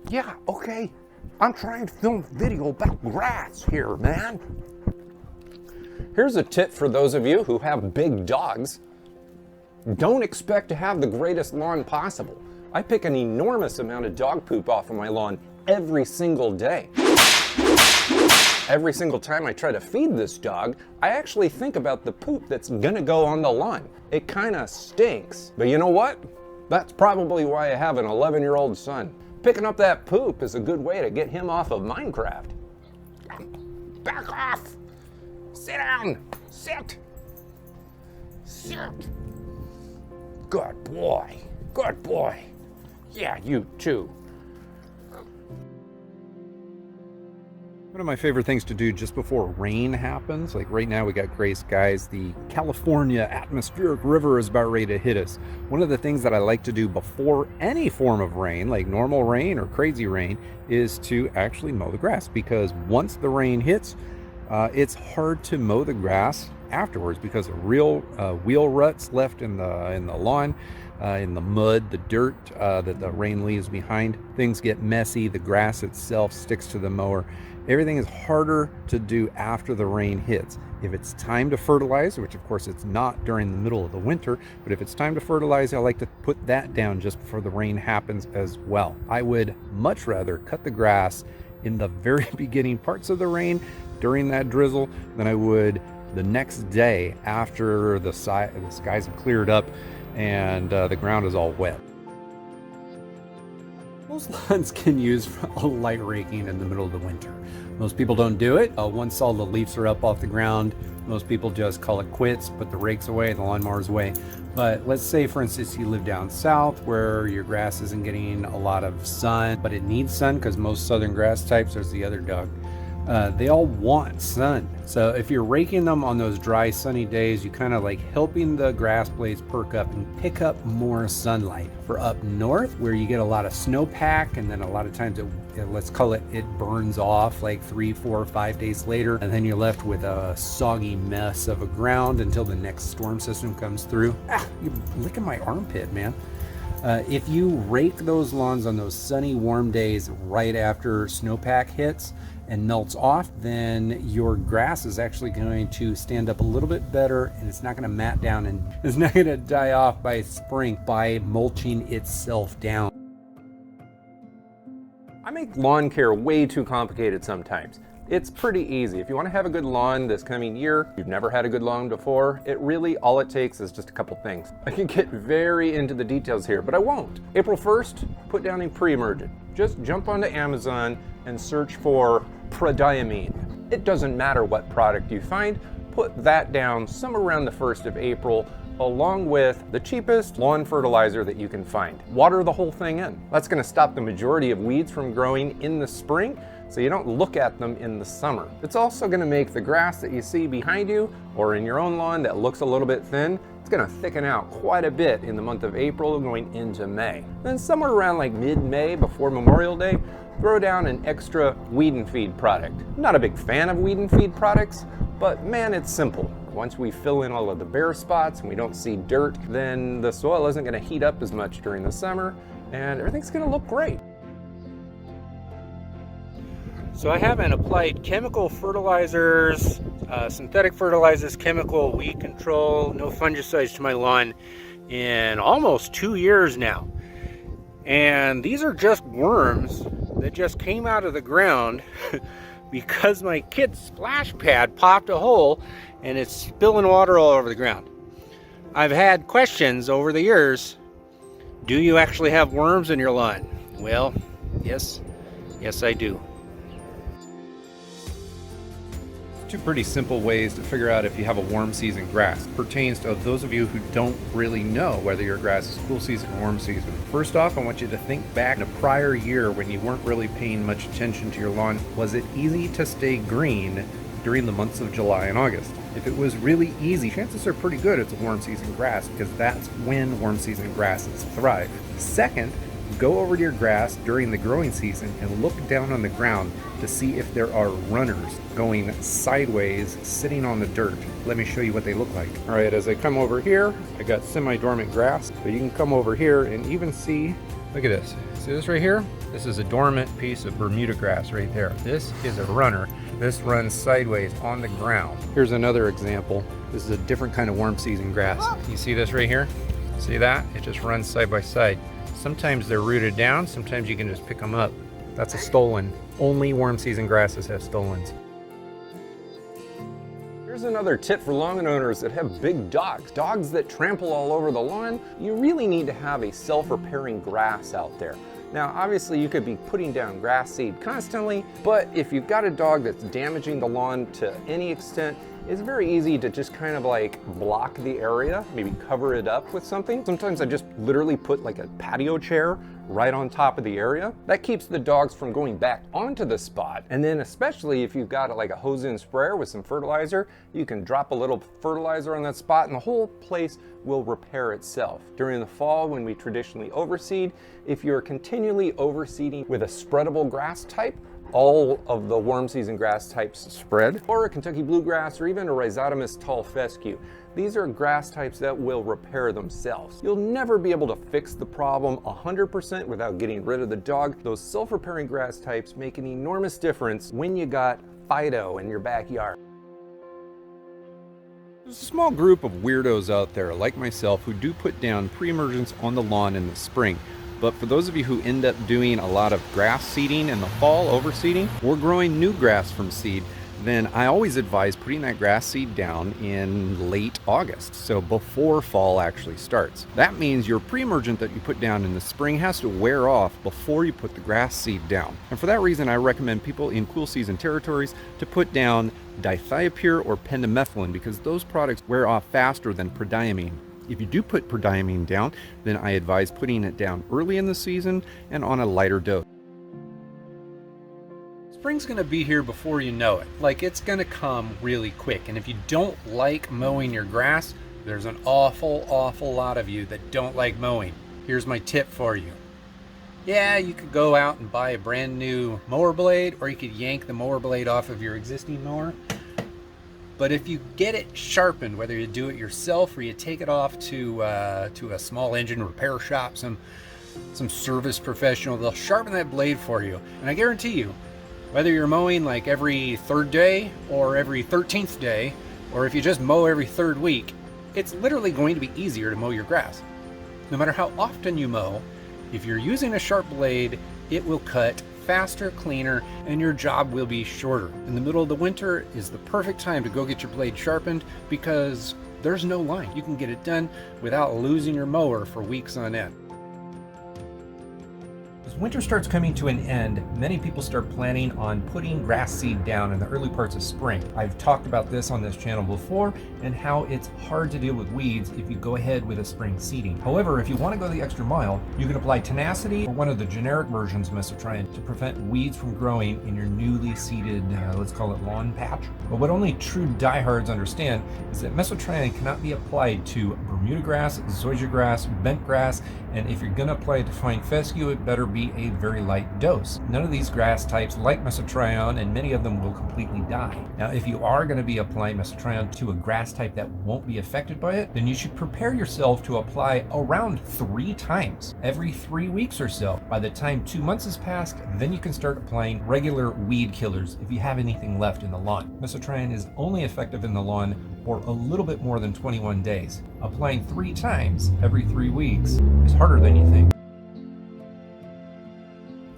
Yeah, okay. I'm trying to film a video about grass here, man. Here's a tip for those of you who have big dogs. Don't expect to have the greatest lawn possible. I pick an enormous amount of dog poop off of my lawn every single day. Every single time I try to feed this dog, I actually think about the poop that's gonna go on the lawn. It kinda stinks, but you know what? That's probably why I have an 11-year-old son. Picking up that poop is a good way to get him off of Minecraft. Back off! Sit down! Sit! Sit! Good boy. Good boy. Yeah, you too. One of my favorite things to do just before rain happens, like right now we got gray skies, the California atmospheric river is about ready to hit us. One of the things that I like to do before any form of rain, like normal rain or crazy rain, is to actually mow the grass, because once the rain hits, it's hard to mow the grass afterwards because of real wheel ruts left in the lawn, in the mud, the dirt that the rain leaves behind. Things get messy, the grass itself sticks to the mower. Everything is harder to do after the rain hits. If it's time to fertilize, which of course it's not during the middle of the winter, but if it's time to fertilize, I like to put that down just before the rain happens as well. I would much rather cut the grass in the very beginning parts of the rain during that drizzle than I would the next day after the skies have cleared up and the ground is all wet. Most lawns can use a light raking in the middle of the winter. Most people don't do it. Once all the leaves are up off the ground, most people just call it quits, put the rakes away, the lawnmowers away. But let's say, for instance, you live down south where your grass isn't getting a lot of sun, but it needs sun because most southern grass types, there's the other dog, they all want sun. So if you're raking them on those dry, sunny days, you kind of like helping the grass blades perk up and pick up more sunlight. For up north, where you get a lot of snowpack, and then a lot of times let's call it, it burns off like 3, 4, 5 days later, and then you're left with a soggy mess of a ground until the next storm system comes through. You're licking my armpit, man. If you rake those lawns on those sunny, warm days right after snowpack hits and melts off, then your grass is actually going to stand up a little bit better, and it's not going to mat down, and it's not going to die off by spring by mulching itself down. I make lawn care way too complicated sometimes. It's pretty easy. If you want to have a good lawn this coming year, you've never had a good lawn before, all it takes is just a couple things. I can get very into the details here, but I won't. April 1st, put down a Pre-Emergent. Just jump onto Amazon and search for prodiamine. It doesn't matter what product you find, put that down somewhere around the 1st of April, along with the cheapest lawn fertilizer that you can find. Water the whole thing in. That's going to stop the majority of weeds from growing in the spring. so you don't look at them in the summer. It's also going to make the grass that you see behind you or in your own lawn that looks a little bit thin, it's going to thicken out quite a bit in the month of April going into May. Then somewhere around like mid-May, before Memorial Day, throw down an extra weed and feed product. I'm not a big fan of weed and feed products, but man, it's simple. Once we fill in all of the bare spots and we don't see dirt, then the soil isn't going to heat up as much during the summer and everything's going to look great. So I haven't applied chemical fertilizers, synthetic fertilizers, chemical weed control, no fungicides to my lawn in almost 2 years now. And these are just worms that just came out of the ground because my kid's splash pad popped a hole and it's spilling water all over the ground. I've had questions over the years. Do you actually have worms in your lawn? Well, yes I do. Two pretty simple ways to figure out if you have a warm season grass. Pertains to those of you who don't really know whether your grass is cool season or warm season. First off, I want you to think back in a prior year when you weren't really paying much attention to your lawn. Was it easy to stay green during the months of July and August? If it was really easy, chances are pretty good it's a warm season grass because that's when warm season grasses thrive. Second, go over to your grass during the growing season and look down on the ground to see if there are runners going sideways sitting on the dirt. Let me show you what they look like. All right, as I come over here, I got semi-dormant grass, but you can come over here and even see, look at this. See this right here? This is a dormant piece of Bermuda grass right there. This is a runner. This runs sideways on the ground. Here's another example. This is a different kind of warm season grass. You see this right here? See that? It just runs side by side. Sometimes they're rooted down, sometimes you can just pick them up. That's a stolon. Only warm season grasses have stolons. Here's another tip for lawn owners that have big dogs that trample all over the lawn. You really need to have a self-repairing grass out there. Now, obviously you could be putting down grass seed constantly, but if you've got a dog that's damaging the lawn to any extent, it's very easy to just kind of like block the area, maybe cover it up with something. Sometimes I just literally put like a patio chair right on top of the area. That keeps the dogs from going back onto the spot. And then especially if you've got like a hose-in sprayer with some fertilizer, you can drop a little fertilizer on that spot and the whole place will repair itself. During the fall when we traditionally overseed, if you're continually overseeding with a spreadable grass type, all of the warm season grass types spread, or a Kentucky bluegrass or even a rhizotomous tall fescue. These are grass types that will repair themselves. You'll never be able to fix the problem 100% without getting rid of the dog. Those self-repairing grass types make an enormous difference when you got Fido in your backyard. There's a small group of weirdos out there like myself who do put down pre-emergence on the lawn in the spring. But for those of you who end up doing a lot of grass seeding in the fall, overseeding, or growing new grass from seed, then I always advise putting that grass seed down in late August, so before fall actually starts. That means your pre-emergent that you put down in the spring has to wear off before you put the grass seed down. And for that reason, I recommend people in cool season territories to put down dithiopyr or pendimethalin because those products wear off faster than prodiamine. If you do put prodiamine down, then I advise putting it down early in the season and on a lighter dose. Spring's gonna be here before you know it. Like, it's gonna come really quick. And if you don't like mowing your grass, there's an awful lot of you that don't like mowing. Here's my tip for you. Yeah, you could go out and buy a brand new mower blade, or you could yank the mower blade off of your existing mower. But if you get it sharpened, whether you do it yourself or you take it off to a small engine repair shop, some service professional, they'll sharpen that blade for you. And I guarantee you, whether you're mowing like every third day or every 13th day, or if you just mow every third week, it's literally going to be easier to mow your grass. No matter how often you mow, if you're using a sharp blade, it will cut faster, cleaner, and your job will be shorter. In the middle of the winter is the perfect time to go get your blade sharpened because there's no line. You can get it done without losing your mower for weeks on end. There's winter starts coming to an end, many people start planning on putting grass seed down in the early parts of spring. I've talked about this on this channel before and how it's hard to deal with weeds if you go ahead with a spring seeding. However, if you want to go the extra mile, you can apply Tenacity or one of the generic versions of Mesotrione to prevent weeds from growing in your newly seeded, let's call it lawn patch. But what only true diehards understand is that Mesotrione cannot be applied to Bermuda grass, zoysia grass, bent grass, and if you're going to apply it to fine fescue, it better be a very light dose. None of these grass types like Mesotrione, and many of them will completely die. Now, if you are going to be applying Mesotrione to a grass type that won't be affected by it, then you should prepare yourself to apply around 3 times every 3 weeks or so. By the time 2 months has passed, then you can start applying regular weed killers if you have anything left in the lawn. Mesotrione is only effective in the lawn for a little bit more than 21 days. Applying 3 times every 3 weeks is harder than you think.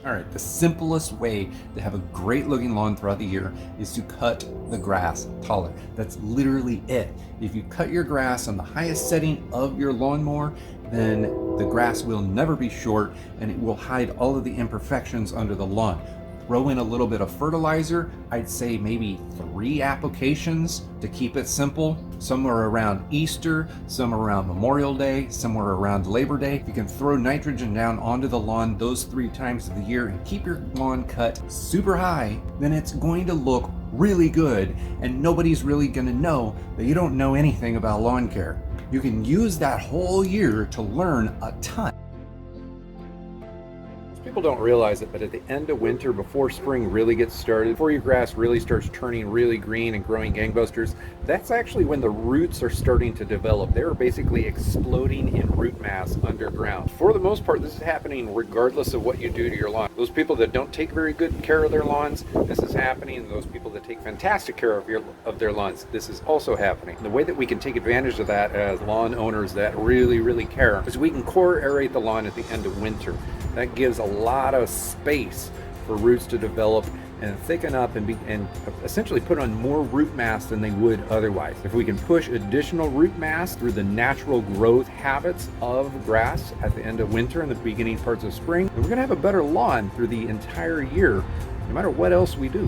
Alright, the simplest way to have a great looking lawn throughout the year is to cut the grass taller. That's literally it. If you cut your grass on the highest setting of your lawnmower, then the grass will never be short and it will hide all of the imperfections under the lawn. Throw in a little bit of fertilizer. I'd say maybe 3 applications to keep it simple. Somewhere around Easter, some around Memorial Day, somewhere around Labor Day. You can throw nitrogen down onto the lawn those 3 times of the year and keep your lawn cut super high, then it's going to look really good and nobody's really going to know that you don't know anything about lawn care. You can use that whole year to learn a ton. People don't realize it, but at the end of winter, before spring really gets started, before your grass really starts turning really green and growing gangbusters, that's actually when the roots are starting to develop. They're basically exploding in root mass underground. For the most part, this is happening regardless of what you do to your lawn. Those people that don't take very good care of their lawns, this is happening. Those people that take fantastic care of their lawns, this is also happening. The way that we can take advantage of that as lawn owners that really care is we can core aerate the lawn at the end of winter. That gives a lot of space for roots to develop and thicken up and essentially put on more root mass than they would otherwise. If we can push additional root mass through the natural growth habits of grass at the end of winter and the beginning parts of spring, then we're gonna have a better lawn through the entire year, no matter what else we do.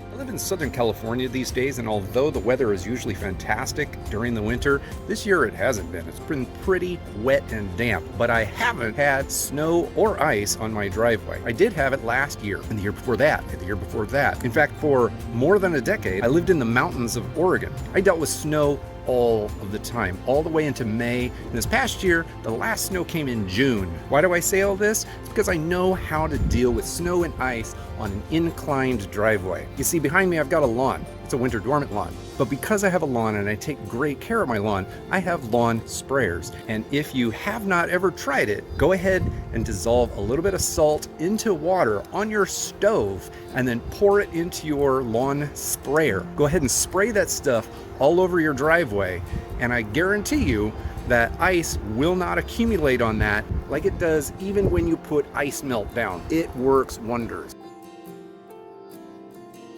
I live in Southern California these days, and although the weather is usually fantastic during the winter, this year it hasn't been. It's been pretty wet and damp, but I haven't had snow or ice on my driveway. I did have it last year, and the year before that, and the year before that. In fact, for more than a decade, I lived in the mountains of Oregon. I dealt with snow all of the time, all the way into May. And this past year, the last snow came in June. Why do I say all this? It's because I know how to deal with snow and ice on an inclined driveway. You see, behind me I've got a lawn. It's a winter dormant lawn. But because I have a lawn and I take great care of my lawn, I have lawn sprayers. And if you have not ever tried it, go ahead and dissolve a little bit of salt into water on your stove and then pour it into your lawn sprayer. Go ahead and spray that stuff all over your driveway, and I guarantee you that ice will not accumulate on that like it does even when you put ice melt down. It works wonders.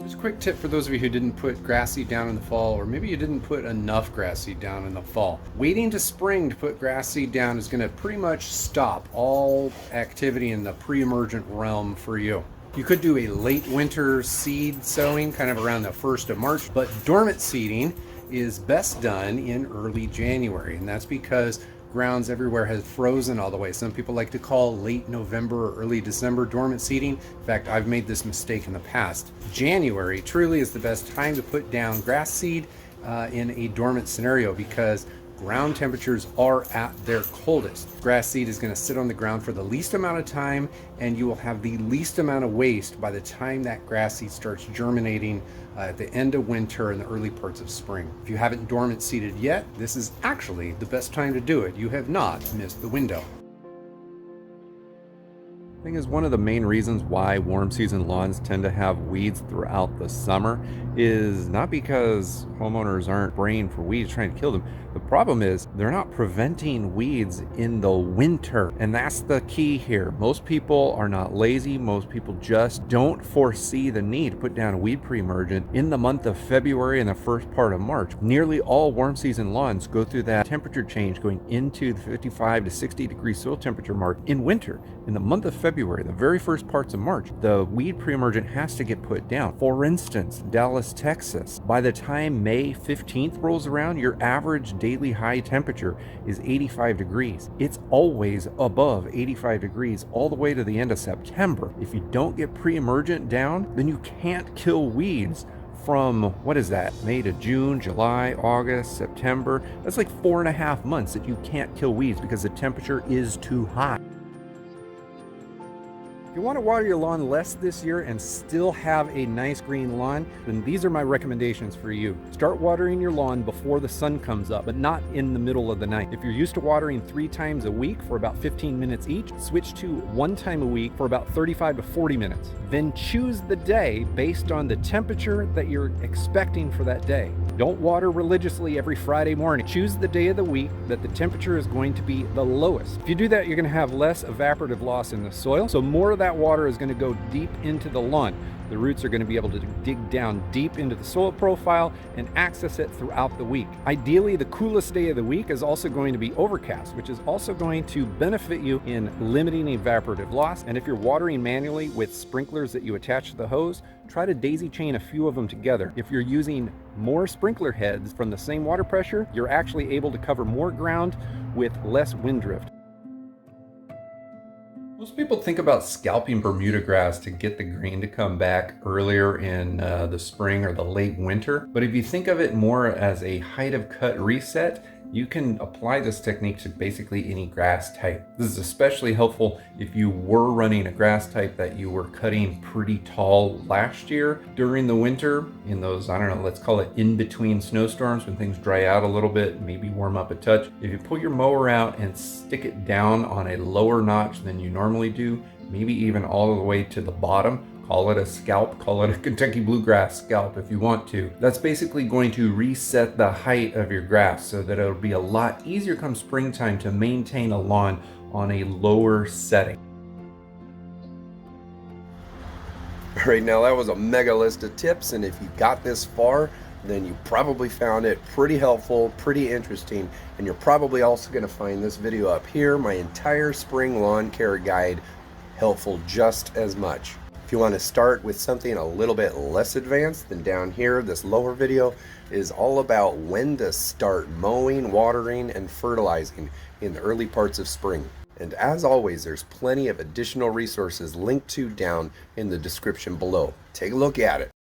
Just a quick tip for those of you who didn't put grass seed down in the fall, or maybe you didn't put enough grass seed down in the fall. Waiting to spring to put grass seed down is going to pretty much stop all activity in the pre-emergent realm for you. You could do a late winter seed sowing kind of around the 1st of March, but dormant seeding is best done in early January, and that's because grounds everywhere has frozen all the way. Some people like to call late November or early December dormant seeding. In fact, I've made this mistake in the past. January truly is the best time to put down grass seed in a dormant scenario because ground temperatures are at their coldest. Grass seed is going to sit on the ground for the least amount of time, and you will have the least amount of waste by the time that grass seed starts germinating at the end of winter and the early parts of spring. If you haven't dormant seeded yet, this is actually the best time to do it. You have not missed the window. I think is one of the main reasons why warm season lawns tend to have weeds throughout the summer is not because homeowners aren't spraying for weeds trying to kill them. The Problem is, they're not preventing weeds in the winter, and that's the key here. Most people are not lazy. Most people just don't foresee the need to put down a weed pre-emergent in the month of February and the first part of March. Nearly all warm season lawns go through that temperature change going into the 55 to 60 degree soil temperature mark in winter. In the month of February, the very first parts of March, the weed pre-emergent has to get put down. For instance, Dallas, Texas, by the time May 15th rolls around, your average daily high temperature is 85 degrees. It's always above 85 degrees all the way to the end of September. If you don't get pre-emergent down, then you can't kill weeds from, what is that, May to June, July, August, September. That's like 4.5 months that you can't kill weeds because the temperature is too hot. If you want to water your lawn less this year and still have a nice green lawn, then these are my recommendations for you. Start watering your lawn before the sun comes up, but not in the middle of the night. If you're used to watering 3 times a week for about 15 minutes each, switch to 1 time a week for about 35 to 40 minutes. Then choose the day based on the temperature that you're expecting for that day. Don't water religiously every Friday morning. Choose the day of the week that the temperature is going to be the lowest. If you do that, you're going to have less evaporative loss in the soil, so more of that water is going to go deep into the lawn. The roots are going to be able to dig down deep into the soil profile and access it throughout the week. Ideally, the coolest day of the week is also going to be overcast, which is also going to benefit you in limiting evaporative loss. And if you're watering manually with sprinklers that you attach to the hose, try to daisy chain a few of them together. If you're using more sprinkler heads from the same water pressure, you're actually able to cover more ground with less wind drift. Most people think about scalping Bermuda grass to get the green to come back earlier in the spring or the late winter. But if you think of it more as a height of cut reset, you can apply this technique to basically any grass type. This is especially helpful if you were running a grass type that you were cutting pretty tall last year during the winter in those, I don't know, let's call it in between snowstorms when things dry out a little bit, maybe warm up a touch. If you pull your mower out and stick it down on a lower notch than you normally do, maybe even all the way to the bottom, call it a scalp, call it a Kentucky Bluegrass scalp if you want to. That's basically going to reset the height of your grass so that it'll be a lot easier come springtime to maintain a lawn on a lower setting. All right, now that was a mega list of tips, and if you got this far, then you probably found it pretty helpful, pretty interesting, and you're probably also going to find this video up here, my entire spring lawn care guide, helpful just as much. If you want to start with something a little bit less advanced, then down here, this lower video is all about when to start mowing, watering, and fertilizing in the early parts of spring. And as always, there's plenty of additional resources linked to down in the description below. Take a look at it.